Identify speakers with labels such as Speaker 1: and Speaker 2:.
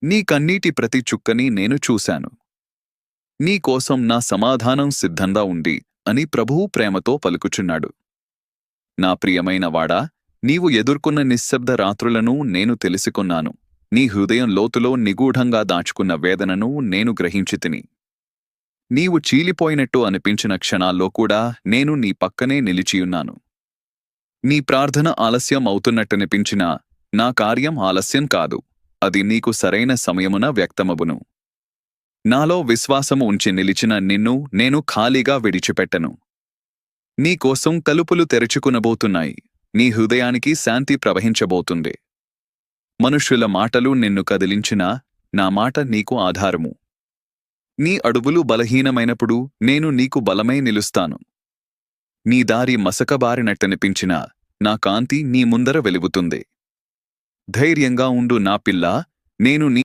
Speaker 1: నీ కన్నీటి ప్రతి చుక్కని నేను చూశాను. నీకోసం నా సమాధానం సిద్ధంగా ఉంది అని ప్రభువు ప్రేమతో పలుకుచున్నాడు. నా ప్రియమైన వాడా, నీవు ఎదుర్కొన్న నిశ్శబ్ద రాత్రులను నేను తెలుసుకున్నాను. నీ హృదయం లోతులో నిగూఢంగా దాచుకున్న వేదనను నేను గ్రహించితిని. నీవు చీలిపోయినట్టు అనిపించిన క్షణాల్లో కూడా నేను నీ పక్కనే నిలిచియున్నాను. నీ ప్రార్థన ఆలస్యం అవుతున్నట్టనిపించినా నా కార్యం ఆలస్యం కాదు, అది నీకు సరైన సమయమున వ్యక్తమగును. నాలో విశ్వాసము ఉంచి నిలిచిన నిన్ను నేను ఖాళీగా విడిచిపెట్టను. నీకోసం తలుపులు తెరుచుకునబోతున్నాయి. నీ హృదయానికి శాంతి ప్రవహించబోతుంది. మనుష్యుల మాటలు నిన్ను కదిలించినా నా మాట నీకు ఆధారము. నీ అడుగులు బలహీనమైనప్పుడు నేను నీకు బలమై నిలుస్తాను. నీ దారి మసకబారినట్టనిపించినా నా కాంతి నీ ముందర వెలుగుతుంది. ధైర్యంగా ఉండు నా పిల్లా, నేను నీ